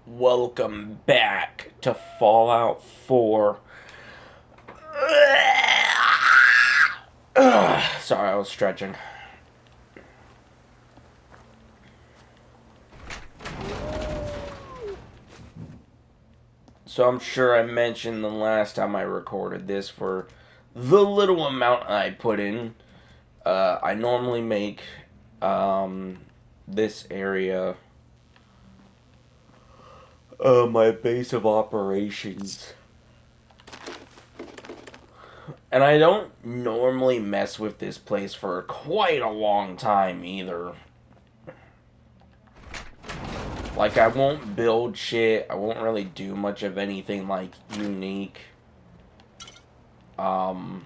Welcome back to Fallout 4. Sorry, I was stretching. So I'm sure I mentioned the last time I recorded this for the little amount I put in. I normally make this area my base of operations. And I don't normally mess with this place for quite a long time either. Like, I won't build shit. I won't really do much of anything, like, unique. Um...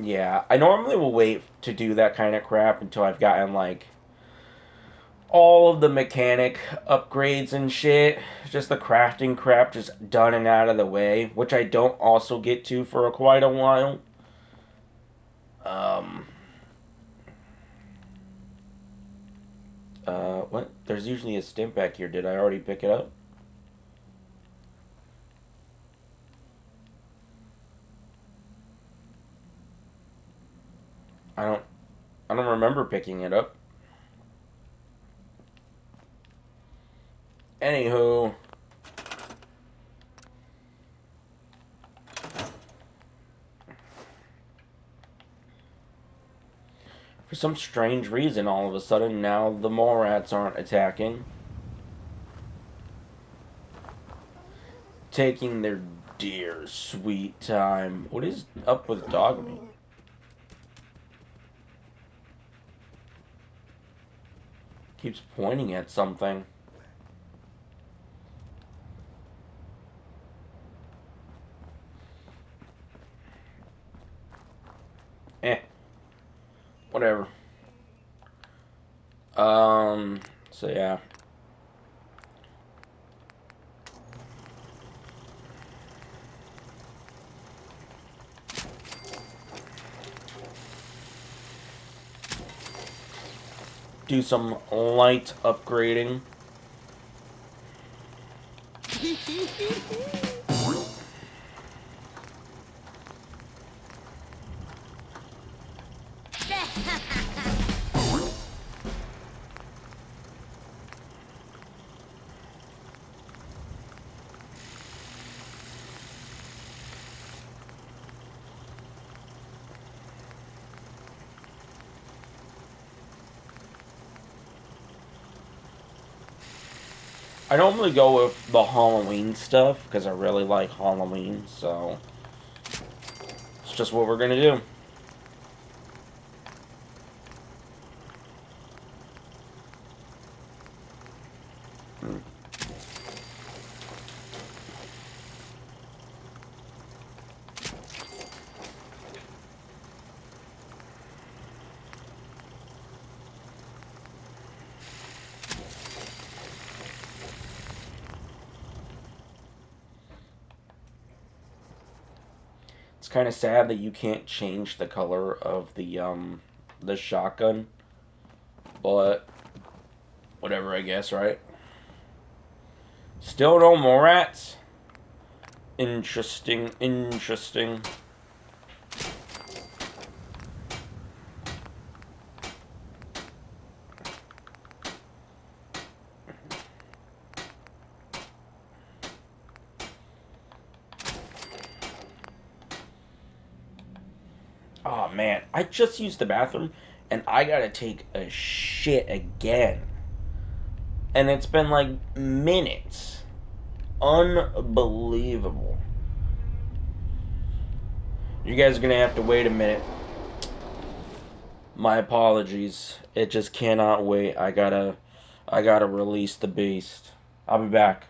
Yeah, I normally will wait to do that kind of crap until I've gotten, like, all of the mechanic upgrades and shit. Just the crafting crap just done and out of the way, which I don't also get to for quite a while. Um... What? There's usually a stimp back here. Did I already pick it up? I don't... I don't remember picking it up. Anywho... For some strange reason, all of a sudden, now the mole rats aren't attacking. Taking their dear sweet time. What is up with dog meat? Keeps pointing at something. Eh, whatever. So yeah. Do some light upgrading. I normally go with the Halloween stuff because I really like Halloween, so it's just what we're gonna do. It's kind of sad that you can't change the color of the shotgun, but whatever, I guess, right? Still no more rats. Interesting, interesting. Oh man, I just used the bathroom and I gotta take a shit again. And it's been like minutes. Unbelievable. You guys are gonna have to wait a minute. My apologies. It just cannot wait. I gotta release the beast. I'll be back.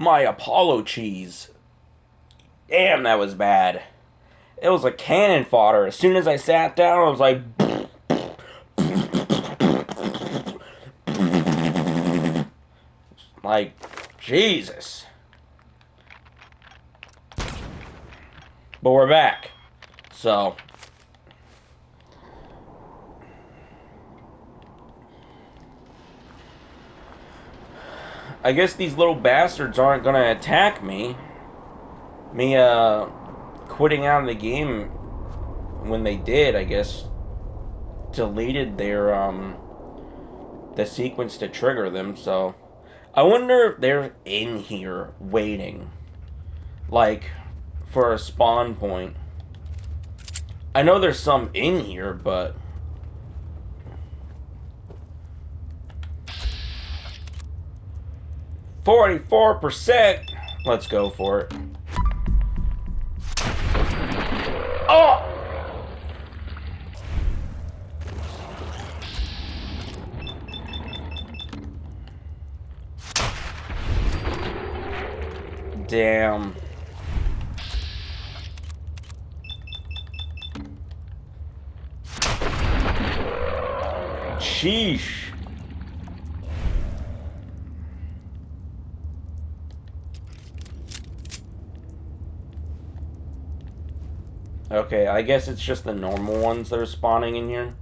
My Apollo cheese. Damn, that was bad. It was a cannon fodder. As soon as I sat down, I was like... Like, Jesus. But we're back. So... I guess these little bastards aren't gonna attack me. Me, quitting out of the game when they did, I guess, deleted their, the sequence to trigger them, so... I wonder if they're in here waiting. Like, for a spawn point. I know there's some in here, but... 44%! Let's go for it. Oh! Damn. Sheesh. Okay, I guess it's just the normal ones that are spawning in here.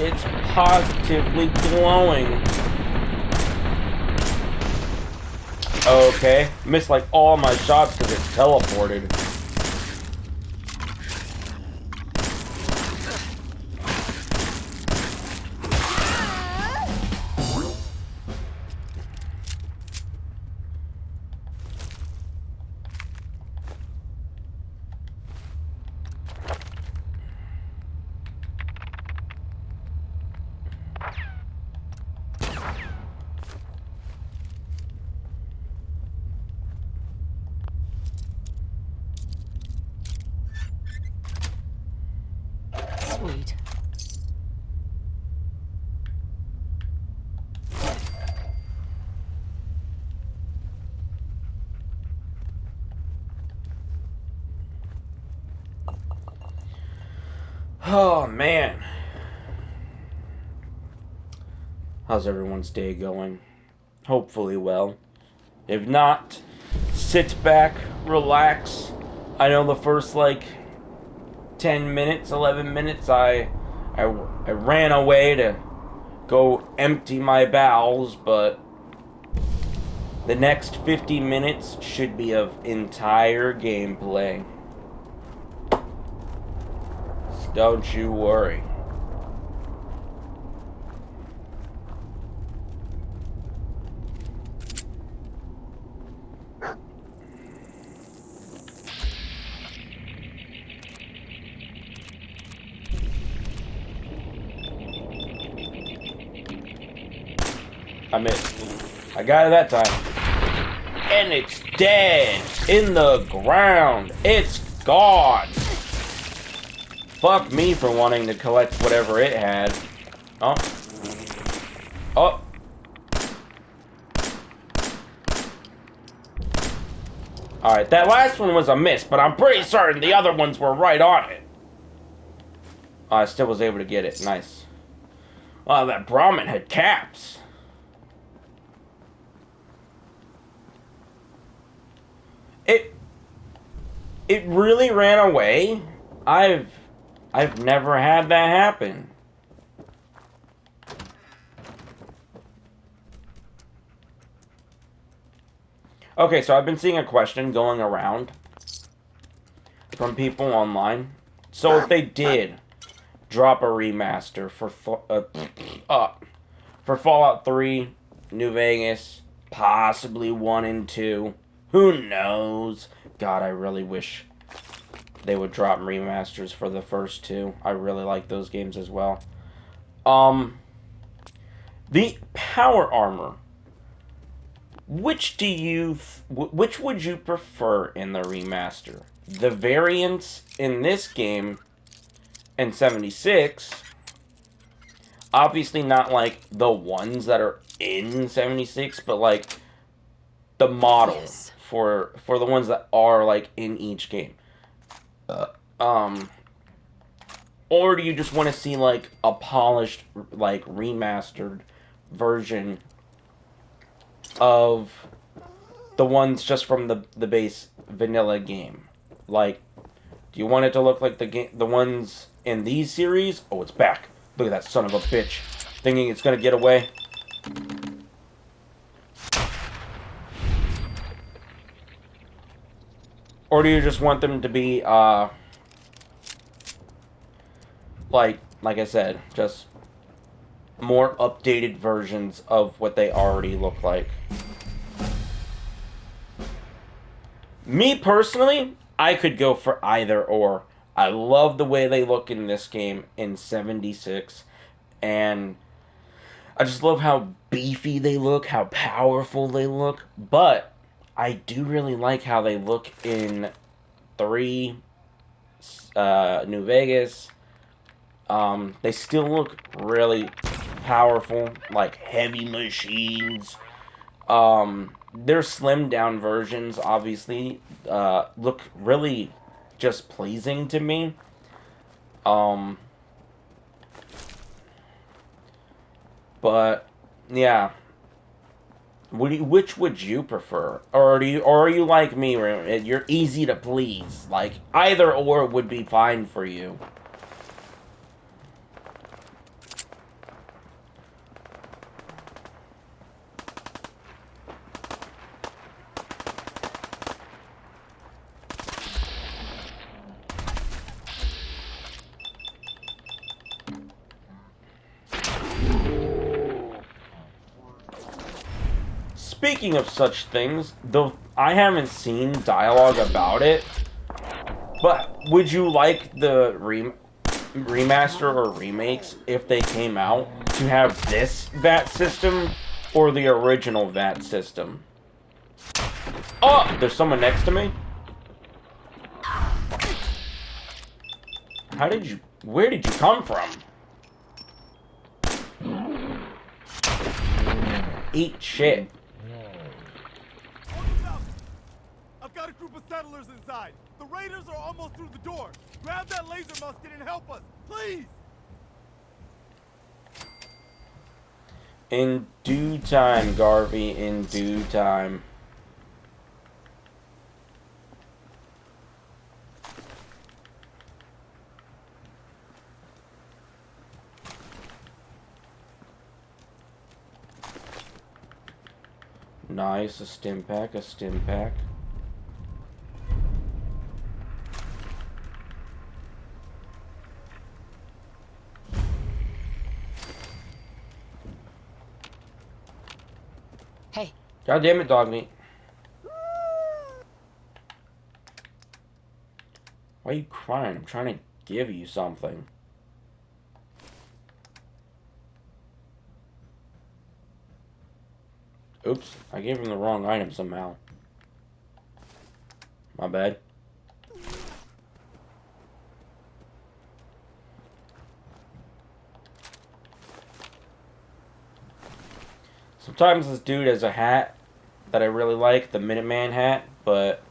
It's positively glowing. Okay. Missed like all my shots because it's teleported. Sweet. Oh, man. How's everyone's day going? Hopefully well. If not, sit back, relax. I know the first, like, 10 minutes, 11 minutes, I ran away to go empty my bowels, but the next 50 minutes should be of entire gameplay. So don't you worry. I missed. I got it that time. And it's dead. In the ground. It's gone. Fuck me for wanting to collect whatever it had. Oh. Oh. Alright, that last one was a miss, but I'm pretty certain the other ones were right on it. I still was able to get it. Nice. Wow, that Brahmin had caps. It really ran away. I've never had that happen. Okay, so I've been seeing a question going around. from people online. So if they did drop a remaster for Fallout 3, New Vegas, possibly 1 and 2, who knows? God, I really wish they would drop remasters for the first two. I really like those games as well. The power armor. Which would you prefer in the remaster? The variants in this game in 76, obviously not like the ones that are in 76, but like the model for the ones that are like in each game. Um or do you just want to see like a polished, like remastered version of the ones just from the base vanilla game? Like, do you want it to look like the ones in these series? Oh, it's back. Look at that son of a bitch, thinking it's gonna get away. Or do you just want them to be like I said, just more updated versions of what they already look like? Me personally, I could go for either or. I love the way they look in this game in 76, and I just love how beefy they look, how powerful they look, but I do really like how they look in 3, New Vegas. They still look really powerful, like heavy machines. Their slimmed down versions obviously look really just pleasing to me. Um, but yeah, which would you prefer, or are you like me, where you're easy to please? Like either or would be fine for you. Speaking of such things, though, I haven't seen dialogue about it. But would you like the remaster or remakes, if they came out, to have this VAT system or the original VAT system? Oh, there's someone next to me? Where did you come from? Eat shit. I've got a group of settlers inside. The raiders are almost through the door. Grab that laser musket and help us, please! In due time, Garvey, in due time. Nice, a stim pack, a stim pack. Hey. God damn it, dog meat. Why are you crying? I'm trying to give you something. Oops, I gave him the wrong item somehow. My bad. Sometimes this dude has a hat that I really like, the Minuteman hat, but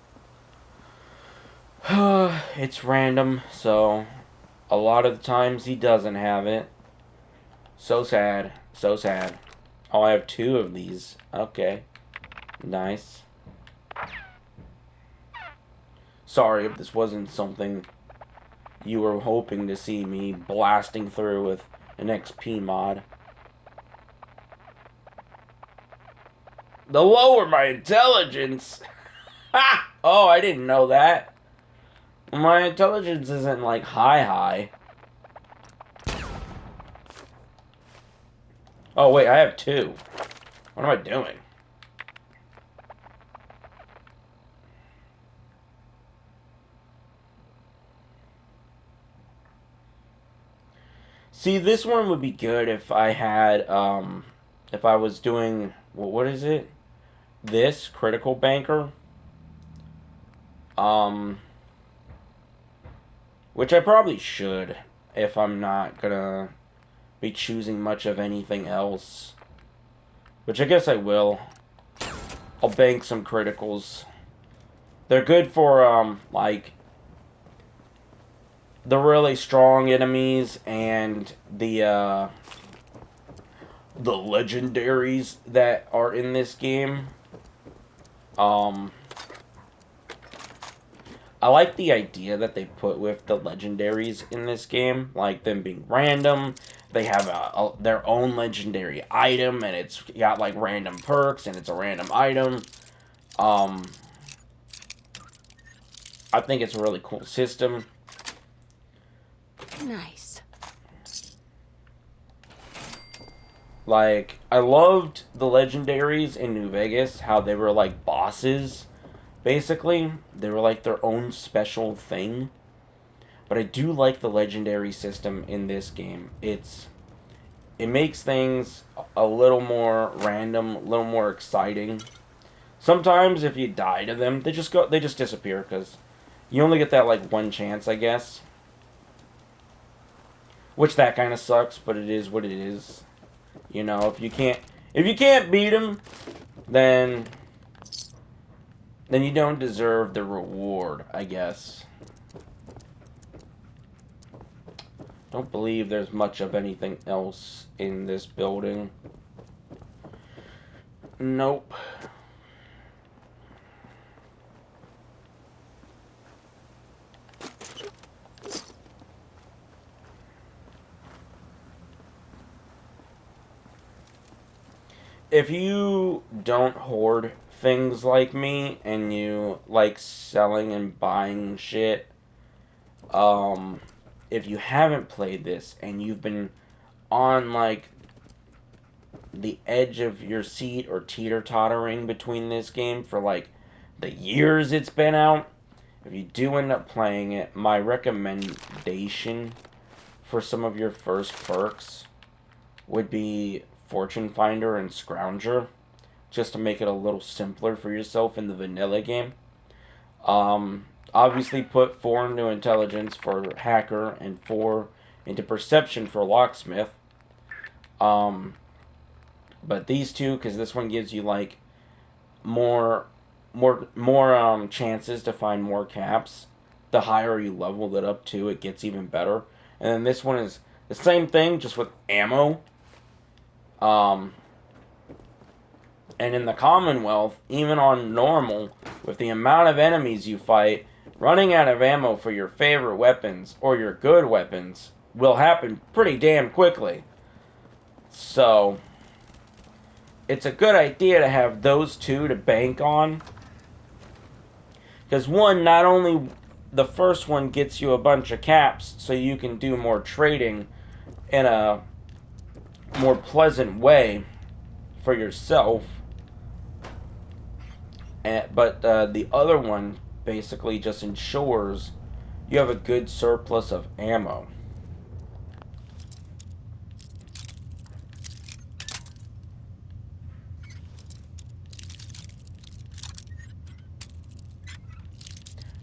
it's random, so a lot of the times he doesn't have it. So sad, so sad. Oh, I have 2 of these. Okay, nice. Sorry if this wasn't something you were hoping to see me blasting through with an XP mod. The lower my intelligence! Ha! Oh, I didn't know that. My intelligence isn't like high. Oh wait, I have 2. What am I doing? See, this one would be good if I had, if I was doing, what is it? This, Critical Banker. Um, which I probably should, if I'm not gonna be choosing much of anything else. Which I guess I will. I'll bank some criticals. They're good for, like, the really strong enemies and the legendaries that are in this game. Um, I like the idea that they put with the legendaries in this game, like them being random. They have their own legendary item, and it's got like random perks, and it's a random item. Um, I think it's a really cool system. Nice. Like, I loved the legendaries in New Vegas, how they were like bosses, basically. They were like their own special thing. But I do like the legendary system in this game. It makes things a little more random, a little more exciting. Sometimes if you die to them, they just disappear because you only get that like one chance, I guess. Which that kind of sucks, but it is what it is. You know, if you can't beat them, then you don't deserve the reward, I guess. Don't believe there's much of anything else in this building. Nope. If you don't hoard things like me and you like selling and buying shit, um, if you haven't played this and you've been on like the edge of your seat or teeter-tottering between this game for like the years it's been out, if you do end up playing it, my recommendation for some of your first perks would be Fortune Finder and Scrounger, just to make it a little simpler for yourself in the vanilla game. Obviously, put 4 into Intelligence for Hacker and 4 into Perception for Locksmith. Um, but these two, because this one gives you like more, more chances to find more caps. The higher you level it up to, it gets even better. And then this one is the same thing, just with ammo. Um, and in the Commonwealth, even on normal, with the amount of enemies you fight, running out of ammo for your favorite weapons or your good weapons will happen pretty damn quickly. So, it's a good idea to have those two to bank on. Because one, not only the first one gets you a bunch of caps so you can do more trading in a more pleasant way for yourself, but the other one basically just ensures you have a good surplus of ammo.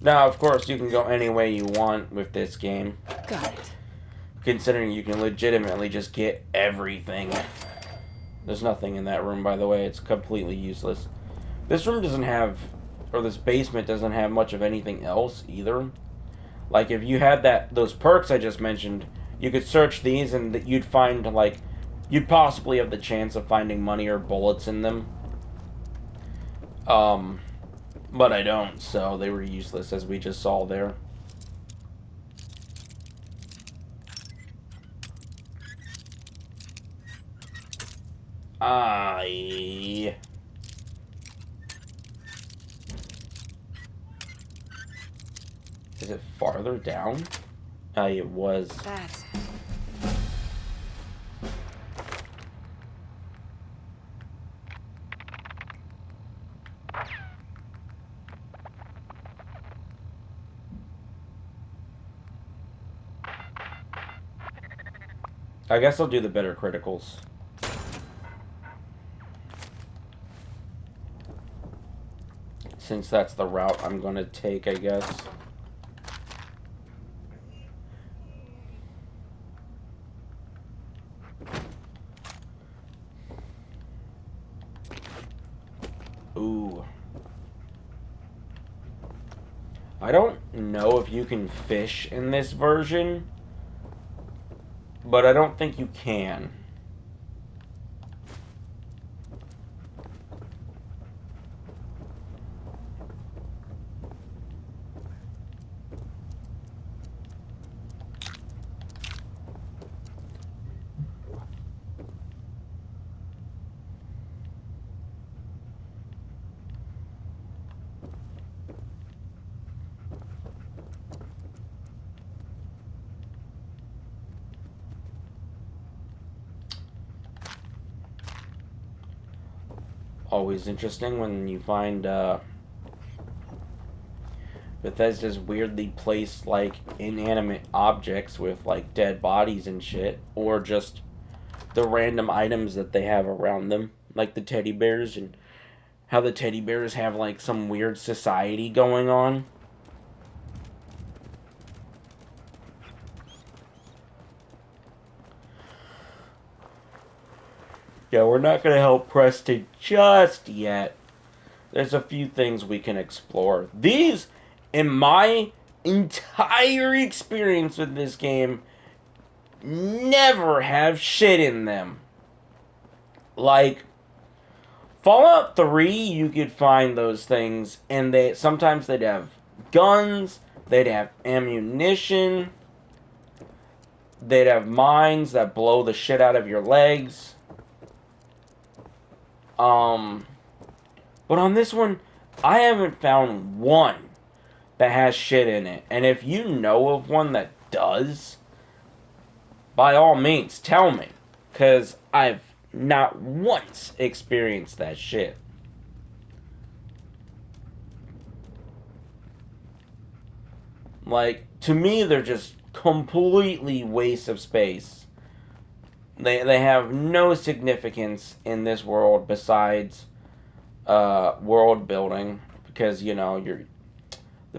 Now, of course, you can go any way you want with this game. Got it. Considering you can legitimately just get everything. There's nothing in that room, by the way. It's completely useless. This room doesn't have, or this basement doesn't have much of anything else either. Like, if you had those perks I just mentioned, you could search these and you'd find, like, you'd possibly have the chance of finding money or bullets in them. But I don't, so they were useless, as we just saw there. I... Is it farther down? It was. That's it. I guess I'll do the better criticals. Since that's the route I'm going to take, I guess. Ooh. I don't know if you can fish in this version, but I don't think you can. Always interesting when you find Bethesda's weirdly placed like inanimate objects with like dead bodies and shit, or just the random items that they have around them, like the teddy bears, and how the teddy bears have like some weird society going on. Yeah, we're not going to help Preston just yet. There's a few things we can explore. These, in my entire experience with this game, never have shit in them. Like, Fallout 3, you could find those things, and sometimes they'd have guns, they'd have ammunition, they'd have mines that blow the shit out of your legs. But on this one, I haven't found one that has shit in it. And if you know of one that does, by all means, tell me. Because I've not once experienced that shit. Like, to me, they're just completely waste of space. They have no significance in this world besides world building, because the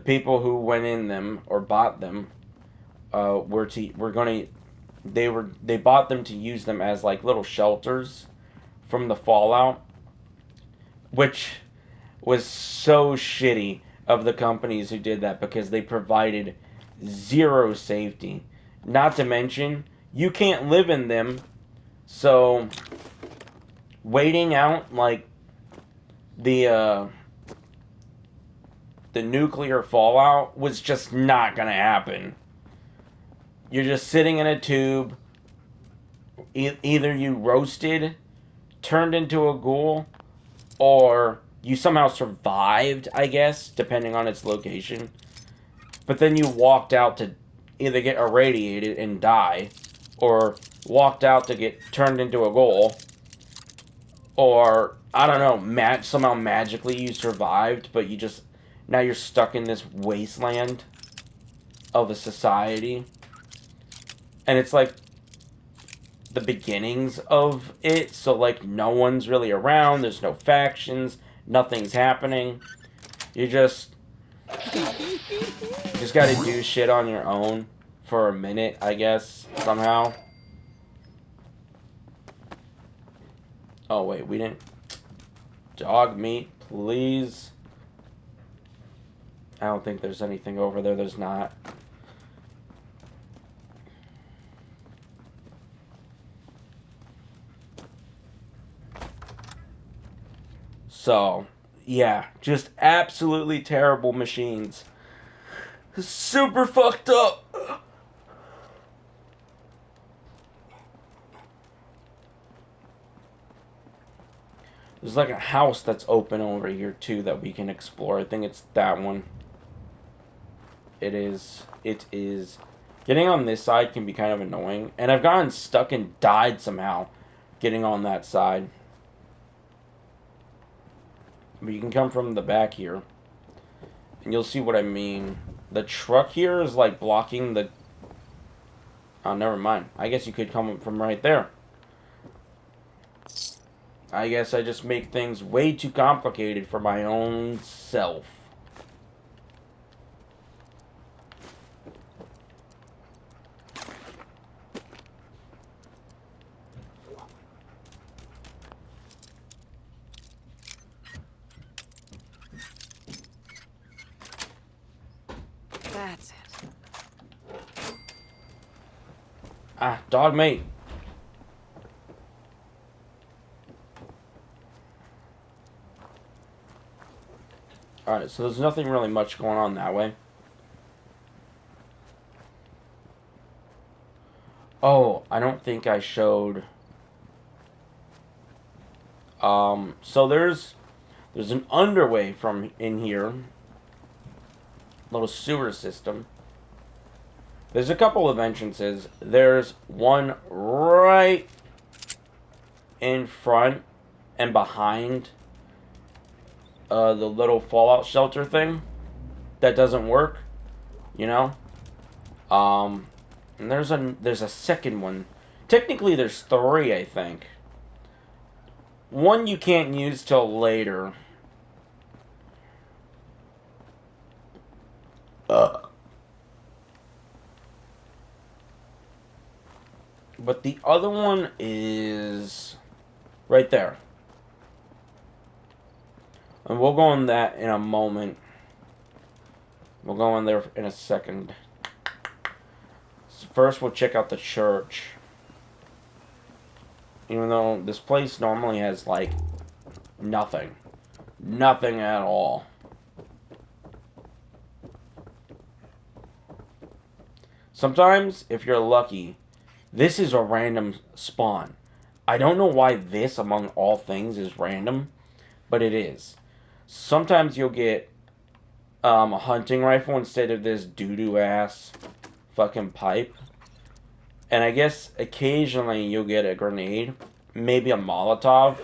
people who went in them or bought them they bought them to use them as like little shelters from the Fallout, which was so shitty of the companies who did that, because they provided zero safety. Not to mention, you can't live in them, so waiting out like the nuclear fallout was just not gonna happen. You're just sitting in a tube. Either you roasted, turned into a ghoul, or you somehow survived, I guess, depending on its location. But then you walked out to either get irradiated and die, or walked out to get turned into a ghoul, or I don't know, somehow magically you survived, but now you're stuck in this wasteland of a society. And it's like the beginnings of it, so like no one's really around, there's no factions, nothing's happening. You just gotta do shit on your own for a minute, I guess, somehow. Oh wait, we didn't. Dog meat, please. I don't think there's anything over there. There's not. So, yeah, just absolutely terrible machines. Super fucked up. There's like a house that's open over here too that we can explore. I think it's that one. It is. It is. Getting on this side can be kind of annoying. And I've gotten stuck and died somehow getting on that side. But you can come from the back here. And you'll see what I mean. The truck here is like blocking the... Oh, never mind. I guess you could come from right there. I guess I just make things way too complicated for my own self. That's it. Ah, dog mate. Alright, so there's nothing really much going on that way. Oh, I don't think I showed... So there's an underway from in here. Little sewer system. There's a couple of entrances. There's one right in front and behind the little fallout shelter thing that doesn't work, you know. And there's a second one. Technically, there's three, I think. One you can't use till later. But the other one is right there. And we'll go on that in a moment. We'll go in there in a second. So first, we'll check out the church. Even though this place normally has, like, nothing. Nothing at all. Sometimes, if you're lucky, this is a random spawn. I don't know why this, among all things, is random, but it is. Sometimes you'll get a hunting rifle instead of this doo-doo ass fucking pipe. And I guess occasionally you'll get a grenade. Maybe a Molotov.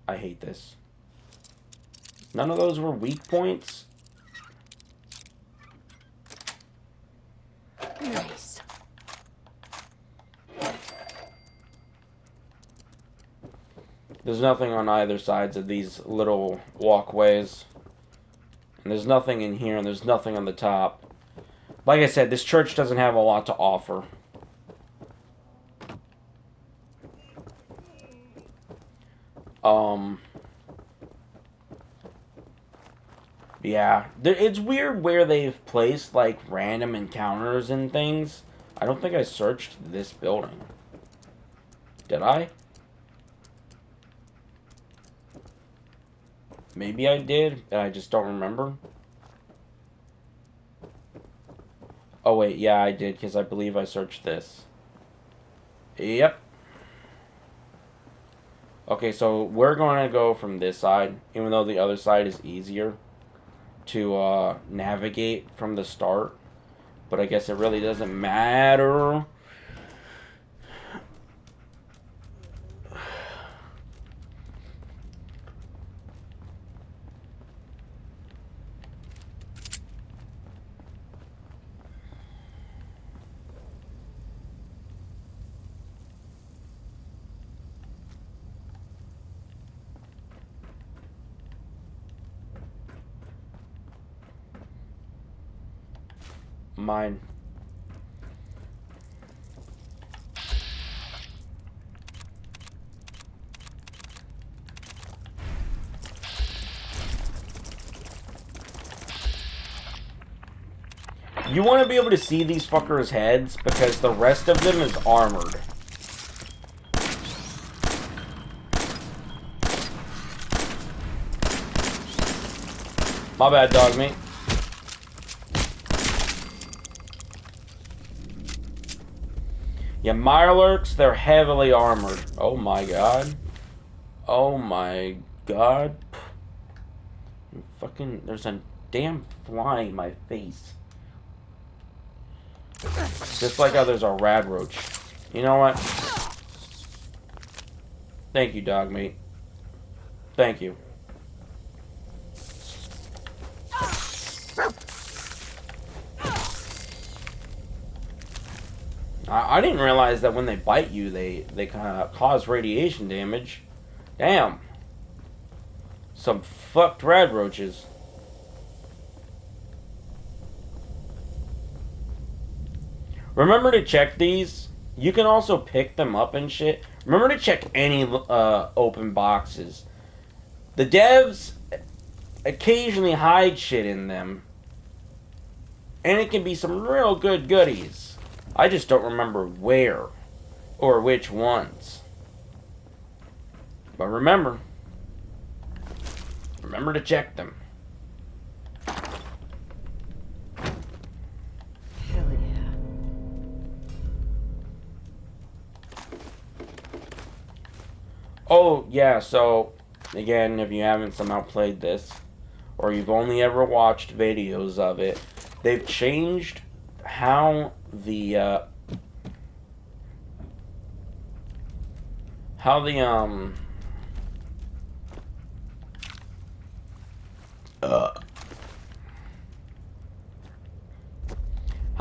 I hate this. None of those were weak points. Nice. There's nothing on either sides of these little walkways. And there's nothing in here, and there's nothing on the top. Like I said, this church doesn't have a lot to offer. Yeah. It's weird where they've placed, like, random encounters and things. I don't think I searched this building. Did I? Maybe I did, and I just don't remember. Oh, wait, yeah, I did, because I believe I searched this. Yep. Okay, so we're going to go from this side, even though the other side is easier to navigate from the start. But I guess it really doesn't matter. Mine. You want to be able to see these fuckers' heads because the rest of them is armored. My bad, dog mate. Yeah, Mirelurks, they're heavily armored. Oh my god. Oh my god. Fucking, there's a damn fly in my face. Just like how there's a rad roach. You know what? Thank you, dog mate. Thank you. I didn't realize that when they bite you, they kind of cause radiation damage. Damn. Some fucked rad roaches. Remember to check these. You can also pick them up and shit. Remember to check any open boxes. The devs occasionally hide shit in them. And it can be some real good goodies. I just don't remember where or which ones. But remember to check them. Hell yeah. Oh, yeah, so, again, if you haven't somehow played this, or you've only ever watched videos of it, they've changed how the, how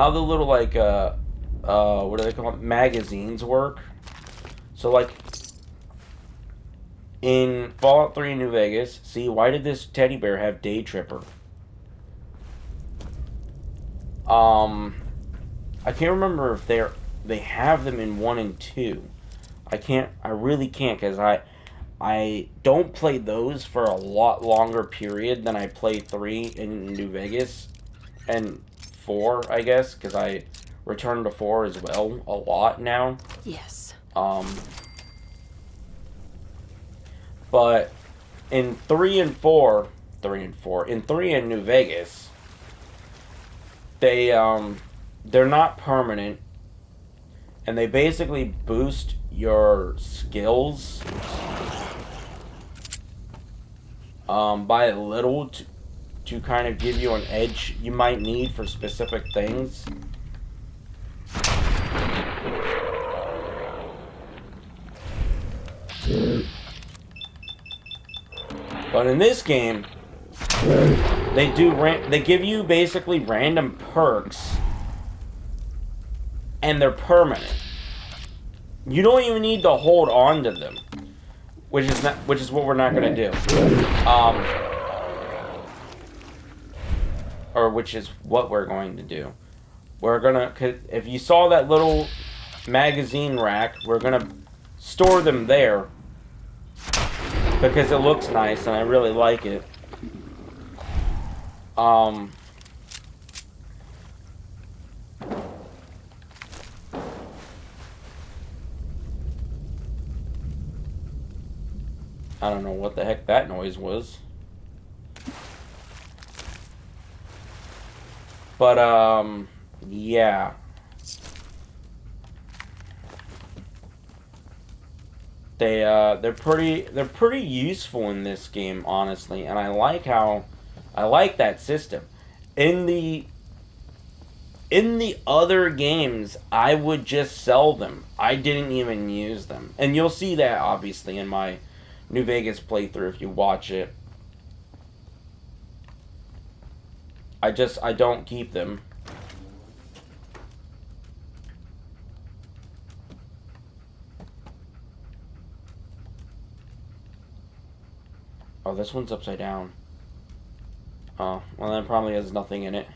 the little, like, what do they call it? Magazines work. So, like, in Fallout 3 New Vegas, see, why did this teddy bear have Day Tripper? I can't remember if they have them in 1 and 2. I really can't, because I don't play those for a lot longer period than I play 3 in New Vegas, and 4, I guess, because I return to 4 as well a lot now. Yes. But in 3 and 4, in 3 in New Vegas, they're not permanent, and they basically boost your skills by a little to kind of give you an edge you might need for specific things. But in this game, they give you basically random perks, and they're permanent. You don't even need to hold on to them, which is what we're not gonna do. Or which is what we're going to do. We're gonna, if you saw that little magazine rack, we're gonna store them there because it looks nice and I really like it. I don't know what the heck that noise was. But, yeah. They're pretty useful in this game, honestly, and I like that system. In the other games, I would just sell them. I didn't even use them. And you'll see that, obviously, in my New Vegas playthrough if you watch it. I don't keep them. Oh, this one's upside down. Oh, well, that probably has nothing in it.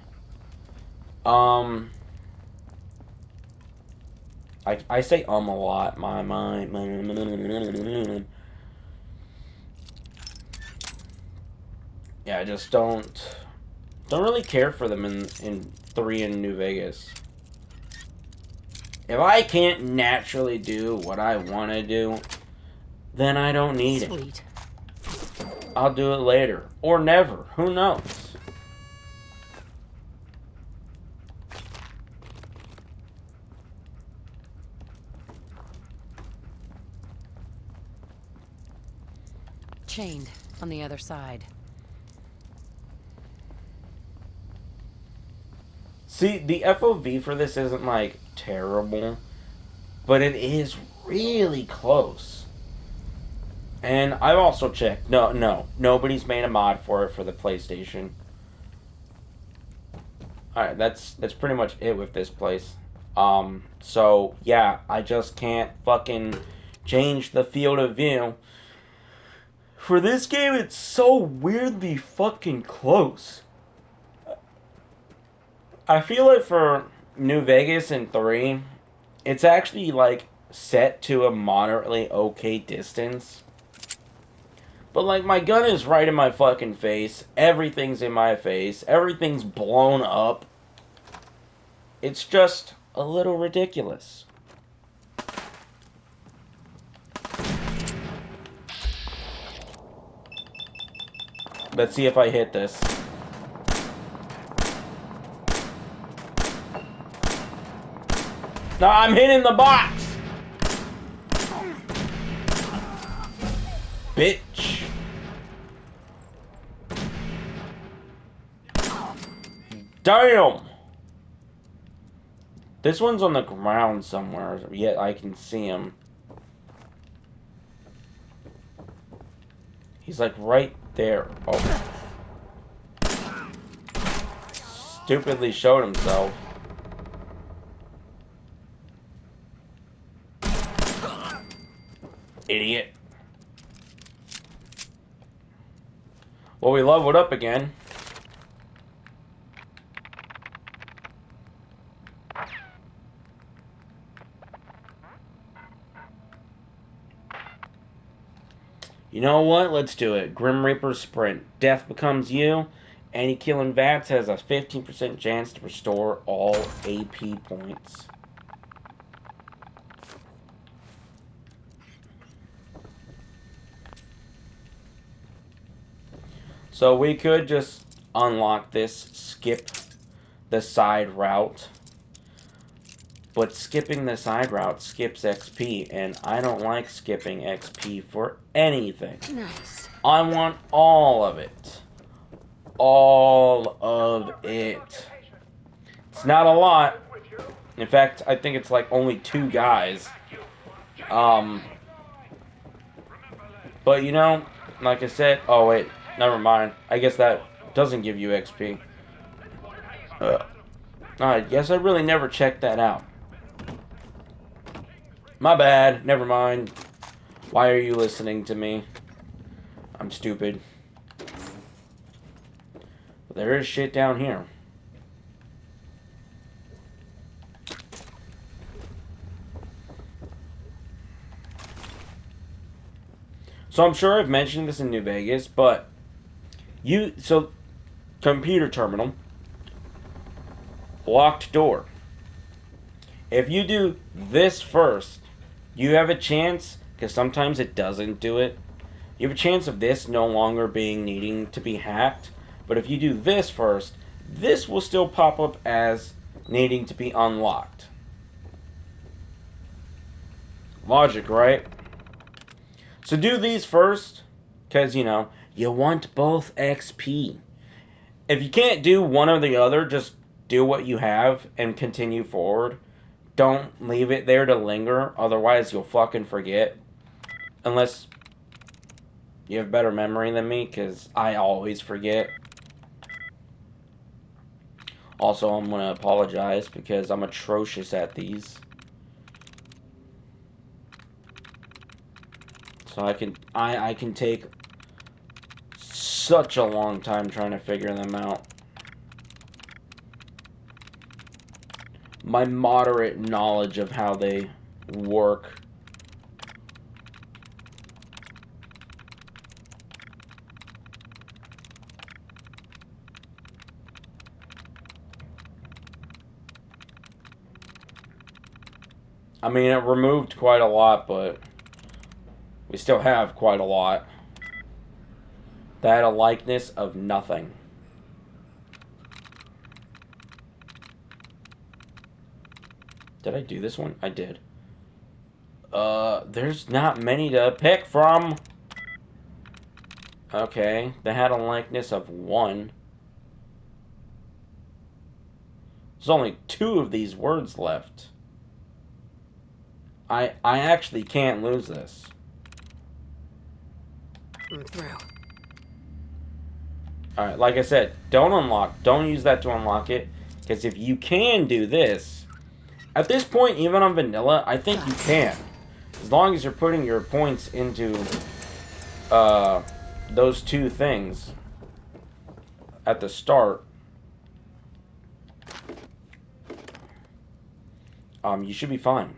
I say a lot. My. Yeah, I just don't really care for them in 3 in New Vegas. If I can't naturally do what I want to do, then I don't need it. Sweet. I'll do it later. Or never. Who knows? chained on the other side. See, the FOV for this isn't, like, terrible, but it is really close. And I've also checked. Nobody's made a mod for it for the PlayStation. Alright, that's pretty much it with this place. So, yeah, I just can't fucking change the field of view. For this game, it's so weirdly fucking close. I feel like for New Vegas and 3, it's actually, like, set to a moderately okay distance. But, like, my gun is right in my fucking face. Everything's in my face. Everything's blown up. It's just a little ridiculous. Let's see if I hit this. No, I'm hitting the box! Bitch. Damn! This one's on the ground somewhere, yet I can see him. He's like right there. Oh. Stupidly showed himself. Idiot. Well, we leveled up again. You know what? Let's do it. Grim Reaper Sprint. Death becomes you. Any killing VATS has a 15% chance to restore all AP points. So we could just unlock this, skip the side route. But skipping the side route skips XP, and I don't like skipping XP for anything. Nice. I want all of it. All of it. It's not a lot. In fact, I think it's like only 2 guys. But you know, like I said, oh wait, never mind. I guess that doesn't give you XP. I guess I really never checked that out. My bad, never mind. Why are you listening to me? I'm stupid. But there is shit down here. So I'm sure I've mentioned this in New Vegas, but computer terminal, locked door. If you do this first, you have a chance, because sometimes it doesn't do it, you have a chance of this no longer needing to be hacked. But if you do this first, this will still pop up as needing to be unlocked. Logic, right? So do these first, because, you know, you want both XP. If you can't do one or the other, just do what you have and continue forward. Don't leave it there to linger, otherwise you'll fucking forget. Unless you have better memory than me, because I always forget. Also, I'm going to apologize because I'm atrocious at these. So I can take such a long time trying to figure them out. My moderate knowledge of how they work. I mean, it removed quite a lot, but we still have quite a lot. That had a likeness of nothing. Did I do this one? I did. There's not many to pick from. Okay, they had a likeness of 1. There's only 2 of these words left. I actually can't lose this. I'm through. Alright, like I said, don't use that to unlock it. Because if you can do this, at this point, even on vanilla, I think you can. As long as you're putting your points into those 2 things at the start, you should be fine.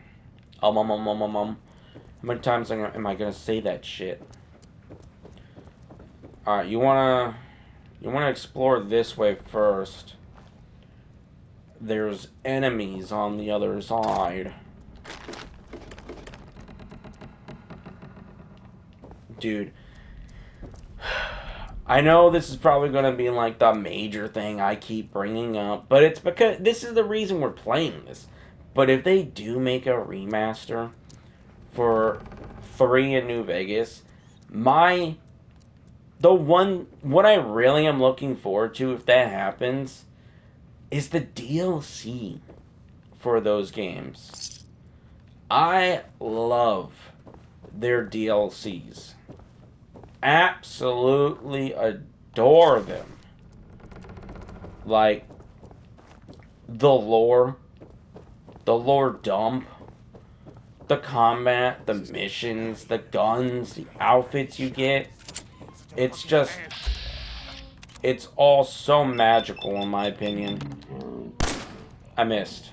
How many times am I gonna say that shit? Alright, you wanna explore this way first. There's enemies on the other side. Dude. I know this is probably going to be like the major thing I keep bringing up, but it's because this is the reason we're playing this. But if they do make a remaster for 3 in New Vegas, what I really am looking forward to if that happens is the DLC for those games. I love their DLCs. Absolutely adore them. Like the lore dump, the combat, the missions, the guns, the outfits you get. It's just, it's all so magical in my opinion. I missed.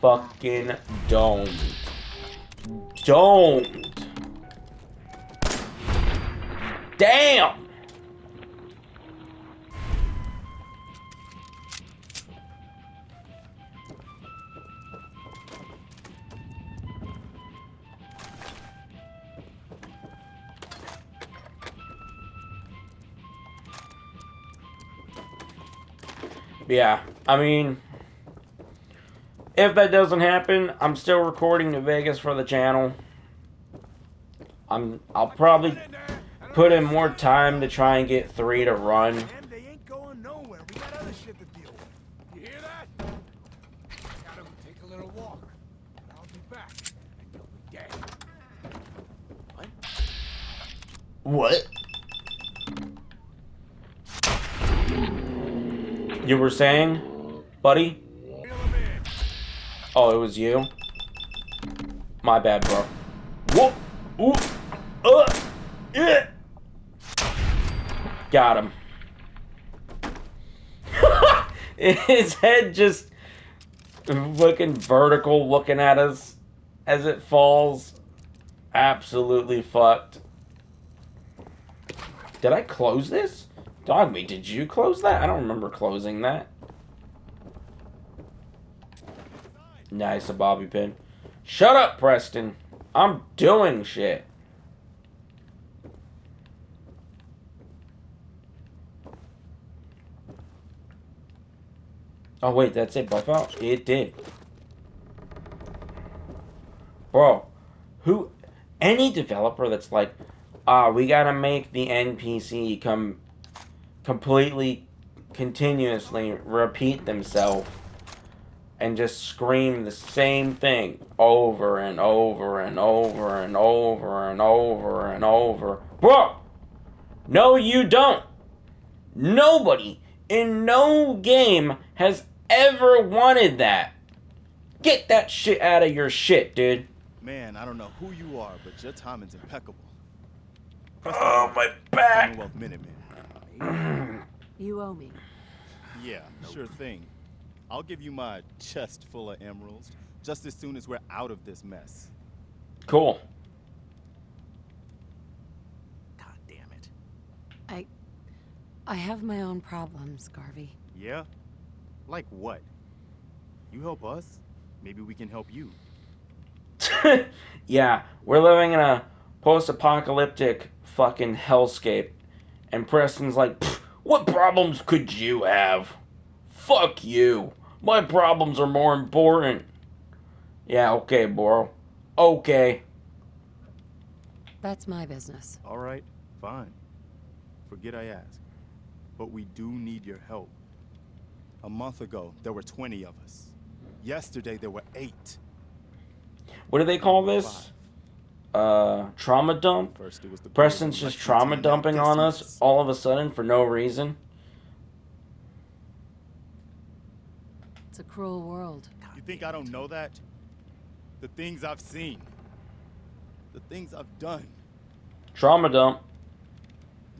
Fucking don't. Don't. Damn! Yeah, I mean, if that doesn't happen, I'm still recording New Vegas for the channel. I'll probably put in more time to try and get 3 to run. They ain't going nowhere. We got other shit to deal with. You hear that? Gotta go take a little walk. I'll be back, and you'll be dead. What? You were saying, buddy? Oh, it was you? My bad, bro. Whoop! Ooh! Yeah! Got him. His head just looking vertical, looking at us as it falls. Absolutely fucked. Did I close this? Dogmeat, did you close that? I don't remember closing that. Nice, a bobby pin. Shut up, Preston. I'm doing shit. Oh, wait, that's it, buff out? It did. Bro, any developer that's like, we gotta make the NPC completely, continuously repeat themselves and just scream the same thing over and over and over and over and over and over. Bro, no you don't. Nobody in no game has ever wanted that. Get that shit out of your shit, dude. Man, I don't know who you are, but your timing's impeccable. Oh, my back. Commonwealth Minutemen. You owe me. Yeah, sure thing. I'll give you my chest full of emeralds just as soon as we're out of this mess. Cool. God damn it. I have my own problems, Garvey. Yeah? Like what? You help us, maybe we can help you. Yeah, we're living in a post-apocalyptic fucking hellscape. And Preston's like, what problems could you have? Fuck you. My problems are more important. Yeah, okay, bro. Okay. That's my business. All right, fine. Forget I asked. But we do need your help. A month ago, there were 20 of us. Yesterday, there were 8. What do they call this? Trauma dump? First, it was the Preston's just trauma dumping on us all of a sudden for no reason. It's a cruel world. You think I don't know that? The things I've seen. The things I've done. Trauma dump.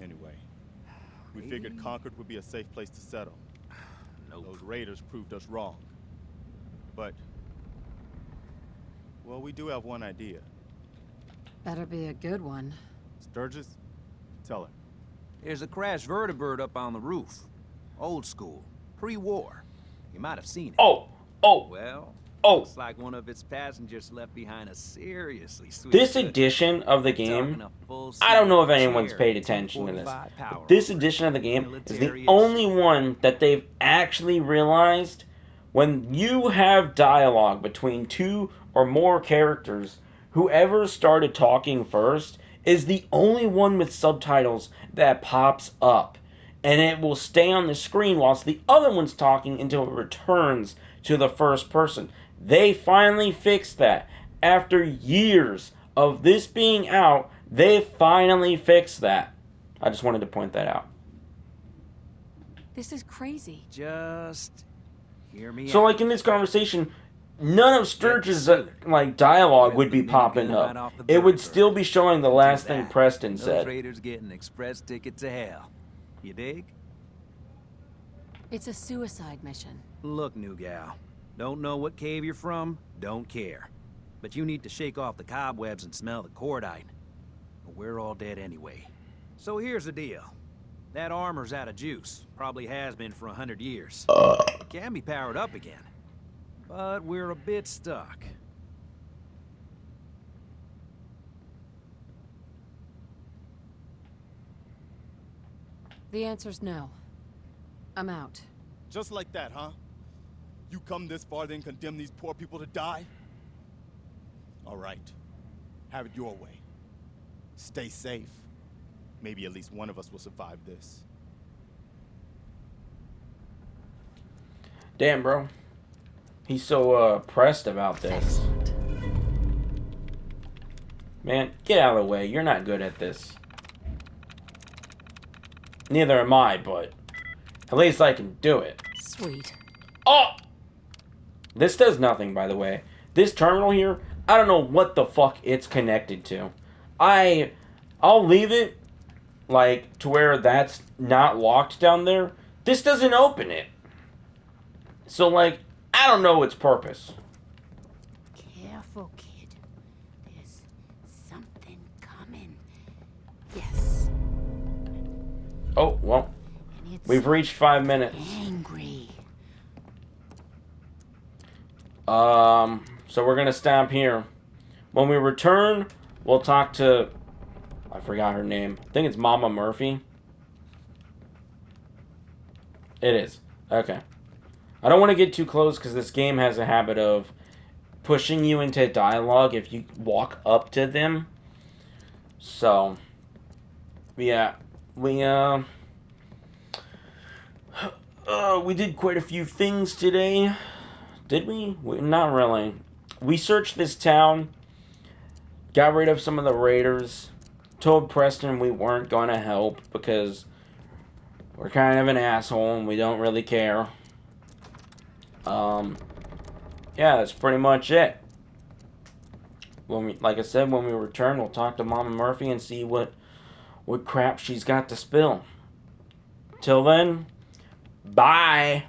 Anyway, we figured Concord would be a safe place to settle. Those raiders proved us wrong. But, well, we do have one idea. Better be a good one. Sturgis, tell her. There's a crashed vertibird up on the roof. Old school. Pre-war. You might have seen it. Oh! Well, Oh! looks like one of its passengers left behind a seriously sweet... This edition of the game, I don't know if anyone's paid attention to this, but this edition of the game is the only one that they've actually realized when you have dialogue between 2 or more characters, whoever started talking first is the only one with subtitles that pops up. And it will stay on the screen whilst the other one's talking until it returns to the first person. They finally fixed that. After years of this being out, they finally fixed that. I just wanted to point that out. This is crazy. Just hear me So, out. like, in this conversation, none of Sturgis' like dialogue would be popping up. It would still be showing the last thing Preston Those said. raiders get an express ticket to hell. You dig? It's a suicide mission. Look, new gal. Don't know what cave you're from, don't care. But you need to shake off the cobwebs and smell the cordite. We're all dead anyway. So here's the deal. That armor's out of juice. Probably has been for 100 years. It can be powered up again. But we're a bit stuck. The answer's no. I'm out. Just like that, huh? You come this far, then condemn these poor people to die? All right. Have it your way. Stay safe. Maybe at least one of us will survive this. Damn, bro. He's so pressed about this. Man, get out of the way. You're not good at this. Neither am I, but at least I can do it. Sweet. Oh! This does nothing, by the way. This terminal here, I don't know what the fuck it's connected to. I'll leave it, like, to where that's not locked down there. This doesn't open it. So, like, I don't know its purpose. Careful, kid. There's something coming. Yes. Oh, well, And it's we've reached 5 minutes. angry. So we're gonna stop here. When we return, we'll talk to... I forgot her name. I think it's Mama Murphy. It is. Okay. I don't want to get too close because this game has a habit of pushing you into dialogue if you walk up to them. So, yeah. We did quite a few things today. Did we? Not really. We searched this town, got rid of some of the raiders, told Preston we weren't going to help because we're kind of an asshole and we don't really care. Yeah, that's pretty much it. Like I said, when we return, we'll talk to Mama Murphy and see what crap she's got to spill. Till then, bye.